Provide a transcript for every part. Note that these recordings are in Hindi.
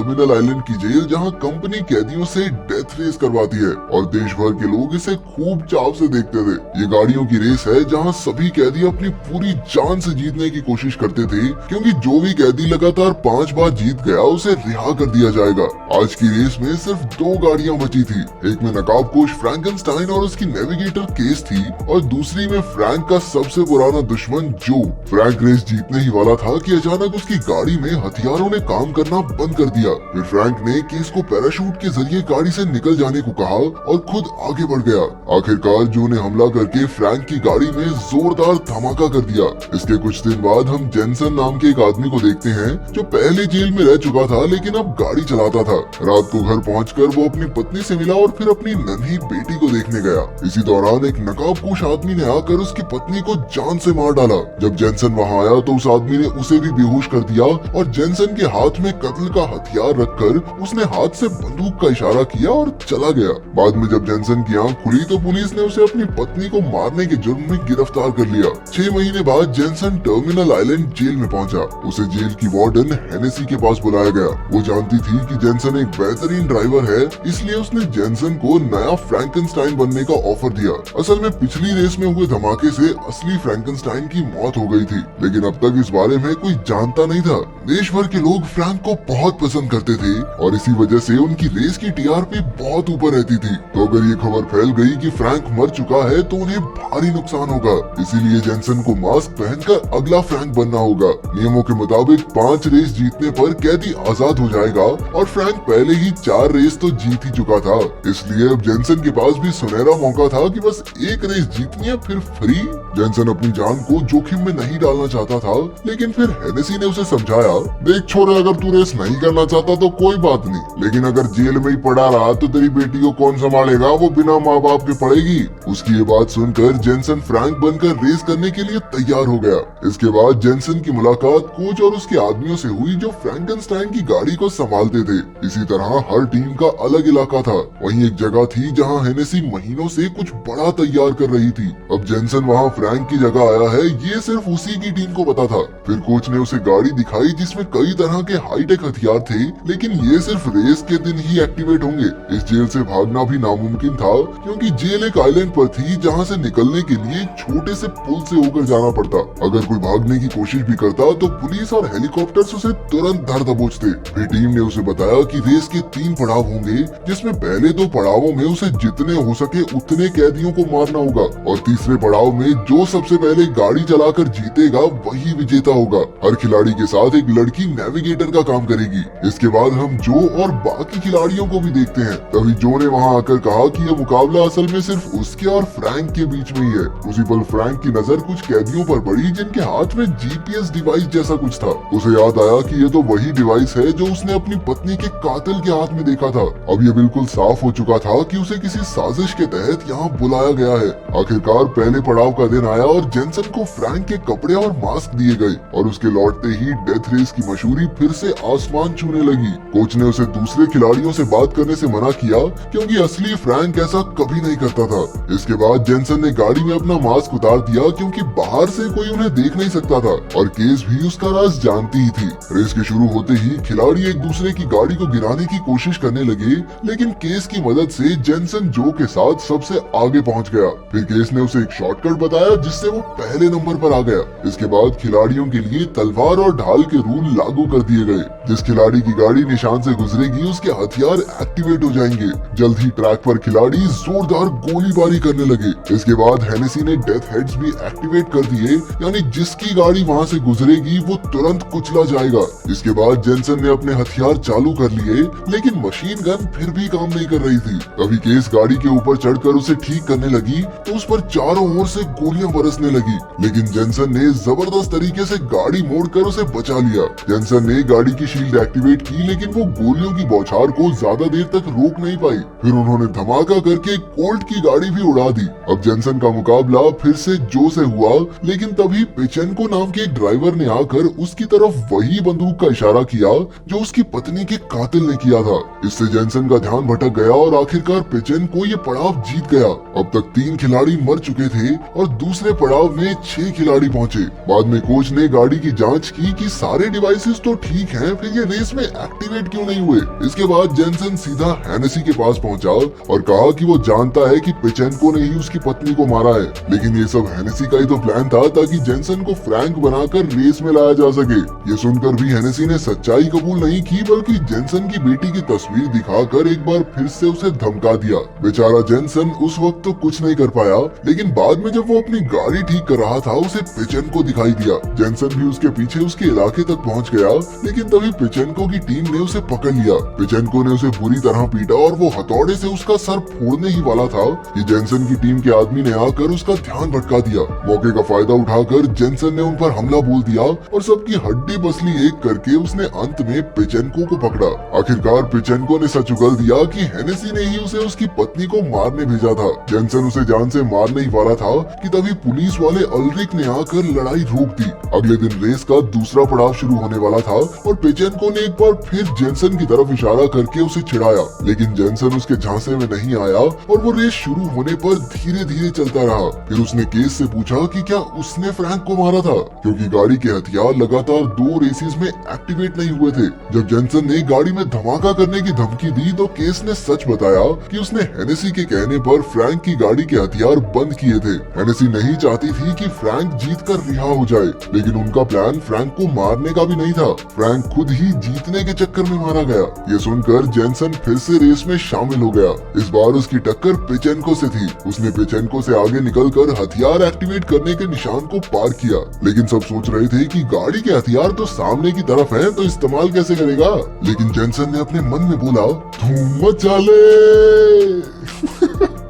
टर्मिनल आइलैंड की जेल जहां कंपनी कैदियों से डेथ रेस करवाती है और देश भर के लोग इसे खूब चाव से देखते थे। ये गाड़ियों की रेस है जहां सभी कैदी अपनी पूरी जान से जीतने की कोशिश करते थे, क्योंकि जो भी कैदी लगातार 5 बार जीत गया उसे रिहा कर दिया जाएगा। आज की रेस में सिर्फ 2 गाड़ियां बची थी। एक में नकाबपोश फ्रैंकेनस्टाइन और उसकी नेविगेटर केस थी और दूसरी में फ्रैंक का सबसे पुराना दुश्मन जो। फ्रैंक रेस जीतने ही वाला था कि अचानक उसकी गाड़ी में हथियारों ने काम करना बंद कर दिया। फिर फ्रैंक ने केस को पैराशूट के जरिए गाड़ी से निकल जाने को कहा और खुद आगे बढ़ गया। आखिरकार जो ने हमला करके फ्रैंक की गाड़ी में जोरदार धमाका कर दिया। इसके कुछ दिन बाद हम जेनसन नाम के एक आदमी को देखते हैं जो पहले जेल में रह चुका था लेकिन अब गाड़ी चलाता था। रात को घर पहुंचकर वो अपनी पत्नी से मिला और फिर अपनी नन्ही बेटी को देखने गया। इसी दौरान एक नकाबपोश आदमी ने आकर उसकी पत्नी को जान से मार डाला। जब जेनसन वहां आया तो उस आदमी ने उसे भी बेहोश कर दिया और जेनसन के हाथ में कत्ल का हथियार रखकर उसने हाथ से बंदूक का इशारा किया और चला गया। बाद में जब जेनसन की आंख खुली तो पुलिस ने उसे अपनी पत्नी को मारने के जुर्म में गिरफ्तार कर लिया। 6 महीने बाद जेनसन टर्मिनल आइलैंड जेल में पहुंचा। उसे जेल की वार्डन हेनेसी के पास बुलाया गया। वो जानती थी कि जेनसन एक बेहतरीन ड्राइवर है, इसलिए उसने जेनसन को नया फ्रैंकेनस्टाइन बनने का ऑफर दिया। असल में पिछली रेस में हुए धमाके से असली फ्रैंकेनस्टाइन की मौत हो गई थी, लेकिन अब तक इस बारे में कोई जानता नहीं था। देश भर के लोग फ्रैंक को बहुत पसंद करते थे और इसी वजह से उनकी रेस की टीआरपी बहुत ऊपर रहती थी। तो अगर ये खबर फैल गई कि फ्रैंक मर चुका है तो उन्हें भारी नुकसान होगा। इसीलिए जेनसन को मास्क पहनकर अगला फ्रैंक बनना होगा। नियमों के मुताबिक 5 रेस जीतने पर कैदी आजाद हो जाएगा और फ्रैंक पहले ही 4 रेस तो जीत ही चुका था। इसलिए अब जेनसन के पास भी सुनहरा मौका था कि बस एक रेस जीतनी है फिर फ्री। जेनसन अपनी जान को जोखिम में नहीं डालना चाहता था, लेकिन फिर हेनेसी ने उसे समझाया, देख छोरे, अगर तू रेस नहीं करना चाहता तो कोई बात नहीं, लेकिन अगर जेल में ही पड़ा रहा तो तेरी बेटी को कौन संभालेगा, वो बिना माँ बाप के पड़ेगी। उसकी ये बात सुनकर जेनसन फ्रैंक बनकर रेस करने के लिए तैयार हो गया। इसके बाद जेनसन की मुलाकात कोच और उसके आदमियों से हुई जो फ्रैंकेनस्टाइन की गाड़ी को संभालते थे। इसी तरह हर टीम का अलग इलाका था। वहीं एक जगह थी जहां हेनेसी महीनों से कुछ बड़ा तैयार कर रही थी। अब जेनसन वहां फ्रैंक की जगह आया है, ये सिर्फ उसी की टीम को पता था। फिर कोच ने उसे गाड़ी दिखाई जिसमें कई तरह के हाईटेक हथियार थे, लेकिन ये सिर्फ रेस के दिन ही एक्टिवेट होंगे। इस जेल से भागना भी नामुमकिन था, क्योंकि जेल एक आइलैंड पर थी जहां से निकलने के लिए छोटे से पुल से होकर जाना पड़ता। अगर कोई भागने की कोशिश भी करता तो पुलिस और हेलीकॉप्टर्स उसे तुरंत धर दबोचते। फिर टीम ने उसे बताया कि रेस के 3 पड़ाव होंगे, जिसमें पहले 2 पड़ावों में उसे जितने हो सके उतने कैदियों को मारना होगा और तीसरे पड़ाव में जो सबसे पहले गाड़ी चलाकर जीतेगा वही विजेता होगा। हर खिलाड़ी के साथ एक लड़की नेविगेटर का काम करेगी। इसके बाद हम जो और बाकी खिलाड़ियों को भी देखते हैं। तभी जो ने वहां आकर कहा कि यह मुकाबला असल में सिर्फ उसके और फ्रैंक के बीच में ही है। उसी पल फ्रैंक की नजर कुछ कैदियों पर पड़ी जिनके हाथ में जीपीएस डिवाइस जैसा कुछ था। उसे याद आया कि ये तो वही डिवाइस है जो उसने अपनी पत्नी के कातिल के हाथ में देखा था। अब ये बिल्कुल साफ हो चुका था कि उसे किसी साजिश के तहत यहाँ बुलाया गया है। आखिरकार पहले पड़ाव का दिन आया और जेनसन को फ्रैंक के कपड़े और मास्क दिए गए और उसके लौटते ही डेथ रेस की मशहूरी फिर से आसमान छूने लगी। कोच ने उसे दूसरे खिलाड़ियों से बात करने से मना किया, क्योंकि असली फ्रैंक ऐसा कभी नहीं करता था। इसके बाद जेनसन ने गाड़ी में अपना मास्क उतार दिया, क्योंकि बाहर से कोई उन्हें देख नहीं सकता था और केस भी उसका राज जानती ही थी। रेस के शुरू होते ही खिलाड़ी एक दूसरे की गाड़ी को गिराने की कोशिश करने लगे, लेकिन केस की मदद से जेनसन जो के साथ सबसे आगे पहुंच गया। फिर केस ने उसे एक शॉर्टकट बताया जिससे वो पहले नंबर पर आ गया। इसके बाद खिलाड़ियों के लिए तलवार और ढाल के रूल लागू कर दिए गए। जिस खिलाड़ी की गाड़ी निशान से गुजरेगी उसके हथियार एक्टिवेट हो जाएंगे। जल्द ही ट्रैक पर खिलाड़ी जोरदार गोलीबारी करने लगे। इसके बाद हेनेसी ने डेथ हेड्स भी एक्टिवेट कर दिए, यानी जिसकी गाड़ी वहां से गुजरेगी वो तुरंत कुचला जाएगा। इसके बाद जेनसन ने अपने हथियार चालू कर लिए, लेकिन मशीन गन फिर भी काम नहीं कर रही थी। तभी केस गाड़ी के ऊपर चढ़कर उसे ठीक करने लगी तो उस पर चारों ओर से गोलियां बरसने लगी, लेकिन जेनसन ने जबरदस्त तरीके से गाड़ी मोड़कर उसे बचा लिया। जेनसन ने गाड़ी की शील्ड एक्टिवेट की, लेकिन वो गोलियों की बौछार को ज्यादा देर तक रोक नहीं पाई। फिर उन्होंने धमाका करके कोल्ट की गाड़ी भी उड़ा दी। अब जेनसन का मुकाबला फिर से जो से हुआ, लेकिन तभी पेचेनको नाम के एक ड्राइवर ने आकर उसकी तरफ वही बंदूक का इशारा किया जो उसकी पत्नी के कातिल ने किया था। इससे जेनसन का ध्यान भटक गया और आखिरकार पेचेनको ये पड़ाव जीत गया। अब तक 3 खिलाड़ी मर चुके थे और दूसरे पड़ाव में 6 खिलाड़ी पहुंचे। बाद में कोच ने गाड़ी की जांच की कि सारे डिवाइसेस तो ठीक हैं, फिर ये रेस में एक्टिवेट क्यों नहीं हुए। इसके बाद जेनसन सीधा हेनेसी के पास पहुंचा और कहा कि वो जानता है कि पेचेंको ने ही उसकी पत्नी को मारा है, लेकिन ये सब हेनेसी का ही तो प्लान था ताकि जेनसन को फ्रैंक बनाकर रेस में लाया जा सके। ये सुनकर भी हेनेसी ने सच्चाई कबूल नहीं की, बल्कि जेनसन की बेटी की तस्वीर दिखाकर एक बार फिर से उसे धमका दिया। बेचारा जेनसन उस वक्त तो कुछ नहीं कर पाया, लेकिन बाद में जब वो अपनी गाड़ी ठीक कर रहा था उसे पेचेंको दिखाई दिया। जेनसन भी उसके पीछे उसके इलाके तक पहुंच गया, लेकिन तभी पेचेंको की टीम ने उसे पकड़ लिया। पेचेंको ने उसे बुरी तरह पीटा और वो हथौड़े से उसका सर फोड़ने ही वाला था कि जेनसन की टीम के आदमी ने आकर उसका ध्यान भटका दिया। मौके का फायदा उठाकर जेनसन ने उन पर हमला बोल दिया और सबकी हड्डी पसली एक करके उसने अंत में पेचेंको को पकड़ा। आखिरकार पेचेंको ने सच उगल दिया कि हेनेसी ने ही उसे उसकी पत्नी को मारने भेजा था। जेनसन उसे जान से मारने ही वाला था कि तभी पुलिस वाले अल्रिक ने आकर लड़ाई रोक दी। अगले दिन रेस का दूसरा पड़ाव शुरू होने वाला था और पेचेंको ने एक बार फिर जेनसन की तरफ इशारा करके उसे चिढ़ाया, लेकिन जेनसन उसके झांसे में नहीं आया और वो रेस शुरू होने पर धीरे धीरे चलता रहा। फिर उसने केस से पूछा कि क्या उसने फ्रैंक को मारा था, क्योंकि गाड़ी के हथियार लगातार 2 रेसेस में एक्टिवेट नहीं हुए थे। जब जेनसन ने गाड़ी में धमाका करने की धमकी दी तो केस ने सच बताया कि उसने हेनेसी के कहने पर फ्रैंक की गाड़ी के हथियार बंद किए थे। हेनेसी नहीं चाहती थी कि फ्रैंक जीत कर रिहा हो जाए, लेकिन उनका प्लान फ्रैंक को मारने का भी नहीं था। फ्रैंक खुद ही जीतने के चक्कर में मारा गया। ये सुनकर जेनसन फिर से रेस में शामिल हो गया। इस बार उसकी टक्कर पेचेंको से थी। उसने पेचेंको से आगे निकलकर हथियार एक्टिवेट करने के निशान को पार किया, लेकिन सब सोच रहे थे कि गाड़ी के हथियार तो सामने की तरफ हैं, तो इस्तेमाल कैसे करेगा। लेकिन जेनसन ने अपने मन में बोला, धूम मचा ले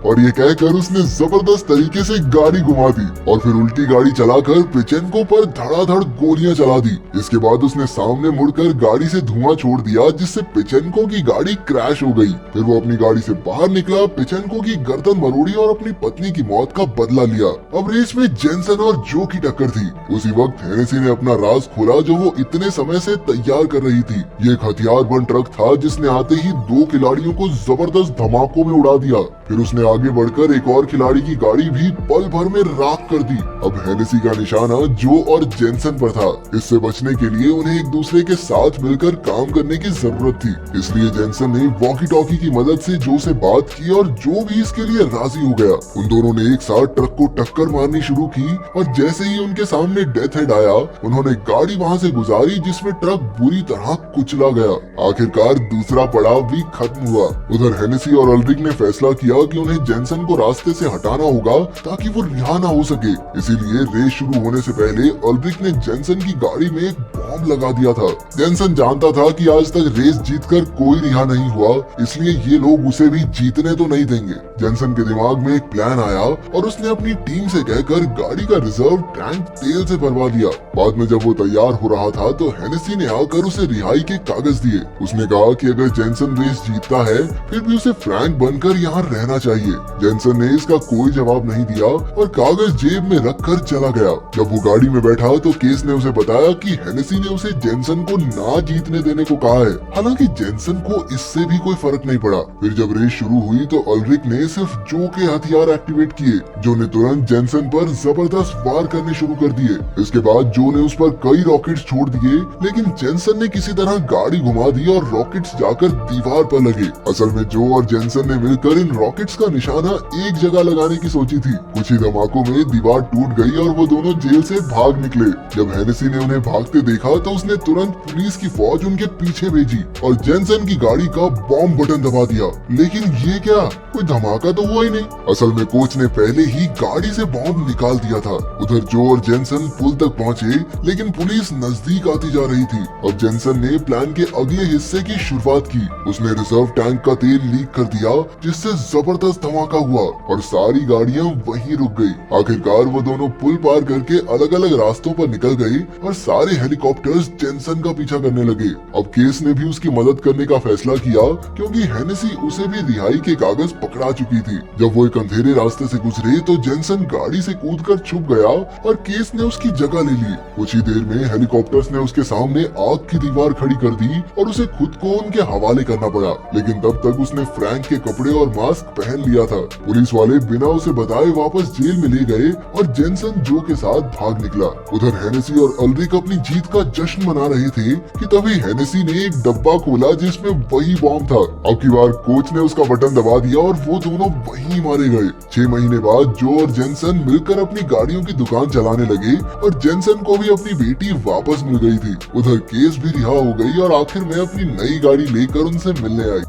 और ये कहकर उसने जबरदस्त तरीके से गाड़ी घुमा दी और फिर उल्टी गाड़ी चलाकर पेचेंको पर धड़ाधड़ गोलियां चला दी। इसके बाद उसने सामने मुड़कर गाड़ी से धुआं छोड़ दिया, जिससे पेचेंको की गाड़ी क्रैश हो गई। फिर वो अपनी गाड़ी से बाहर निकला, पेचेंको की गर्दन मरोड़ी और अपनी पत्नी की मौत का बदला लिया। अब रेस में जेनसन और जो की टक्कर थी। उसी वक्त हेनेसी ने अपना राज खोला जो वो इतने समय से तैयार कर रही थी। ये एक हथियार बंद ट्रक था जिसने आते ही 2 खिलाड़ियों को जबरदस्त धमाकों में उड़ा दिया। फिर उसने आगे बढ़कर एक और खिलाड़ी की गाड़ी भी पल भर में राख कर दी। अब हेनेसी का निशाना जो और जेनसन पर था। इससे बचने के लिए उन्हें एक दूसरे के साथ मिलकर काम करने की जरूरत थी। इसलिए जेनसन ने वॉकी टॉकी की मदद से जो से बात की और जो भी इसके लिए राजी हो गया। उन दोनों ने एक साथ ट्रक को टक्कर मारनी शुरू की और जैसे ही उनके सामने डेथ हेड आया, उन्होंने गाड़ी वहाँ से गुजारी, जिसमें ट्रक बुरी तरह कुचला गया। आखिरकार दूसरा पड़ाव भी खत्म हुआ। उधर हेनेसी और अल्रिक ने फैसला किया कि उन्हें जेनसन को रास्ते से हटाना होगा ताकि वो रिहा ना हो सके। इसीलिए रेस शुरू होने से पहले अल्रिक ने जेनसन की गाड़ी में एक बॉम्ब लगा दिया था। जेनसन जानता था कि आज तक रेस जीतकर कोई रिहा नहीं हुआ, इसलिए ये लोग उसे भी जीतने तो नहीं देंगे। जेनसन के दिमाग में एक प्लान आया और उसने अपनी टीम से कहकर गाड़ी का रिजर्व टैंक तेल से भरवा दिया। बाद में जब वो तैयार हो रहा था तो हेनेसी ने आकर उसे रिहाई के कागज दिए। उसने कहा कि अगर जेनसन रेस जीतता है फिर भी उसे फ्रैंक बनकर यहाँ रहना चाहिए। जेनसन ने इसका कोई जवाब नहीं दिया और कागज जेब में रखकर चला गया। जब वो गाड़ी में बैठा तो केस ने उसे बताया कि हेनेसी ने उसे जेनसन को ना जीतने देने को कहा है। हालांकि जेनसन को इससे भी कोई फर्क नहीं पड़ा। फिर जब रेस शुरू हुई तो अल्रिक ने सिर्फ जो के हथियार एक्टिवेट किए, जो ने तुरंत जेनसन पर जबरदस्त वार करने शुरू कर दिए। इसके बाद जो ने उस पर कई रॉकेट्स छोड़ दिए, लेकिन जेनसन ने किसी तरह गाड़ी घुमा दी और रॉकेट्स जाकर दीवार पर लगे। असल में जो और जेनसन ने मिलकर इन रॉकेट्स का निशाना एक जगह लगाने की सोची थी। कुछ ही धमाकों में दीवार टूट गई और वो दोनों जेल से भाग निकले। जब हेनेसी ने उन्हें भागते देखा तो उसने तुरंत पुलिस की फौज उनके पीछे भेजी और जेनसन की गाड़ी का बॉम्ब बटन दबा दिया। लेकिन ये क्या, कोई धमाका तो हुआ ही नहीं। असल में कोच ने पहले ही गाड़ी से बॉम्ब निकाल दिया था। उधर जो और जेनसन पुल तक पहुँचे, लेकिन पुलिस नजदीक आती जा रही थी। अब जेनसन ने प्लान के अगले हिस्से की शुरुआत की। उसने रिजर्व टैंक का तेल लीक कर दिया, जिससे जबरदस्त धमाका हुआ और सारी गाड़ियां वहीं रुक गई। आखिरकार वो दोनों पुल पार करके अलग अलग रास्तों पर निकल गए और सारे हेलीकॉप्टर हेलीकॉप्टर्स जेनसन का पीछा करने लगे। अब केस ने भी उसकी मदद करने का फैसला किया क्योंकि हेनेसी उसे भी रिहाई के कागज पकड़ा चुकी थी। जब वो एक अंधेरे रास्ते से गुजरे तो जेनसन गाड़ी से कूदकर छुप गया और केस ने उसकी जगह ले ली। कुछ ही देर में हेलीकॉप्टर्स ने उसके सामने आग की दीवार खड़ी कर दी और उसे खुद को उनके हवाले करना पड़ा, लेकिन तब तक उसने फ्रैंक के कपड़े और मास्क पहन लिया था। पुलिस वाले बिना उसे बताए वापस जेल में ले गए और जेनसन जो के साथ भाग निकला। उधर हेनेसी और अल्रिक अपनी जीत का जश्न मना रहे थे कि तभी हेनेसी ने एक डब्बा खोला जिसमें वही बॉम्ब था। अब की बार कोच ने उसका बटन दबा दिया और वो दोनों वहीं मारे गए। 6 महीने बाद जो और जेनसन मिलकर अपनी गाड़ियों की दुकान चलाने लगे और जेनसन को भी अपनी बेटी वापस मिल गई थी। उधर केस भी रिहा हो गई और आखिर में अपनी नई गाड़ी लेकर उनसे मिलने आई।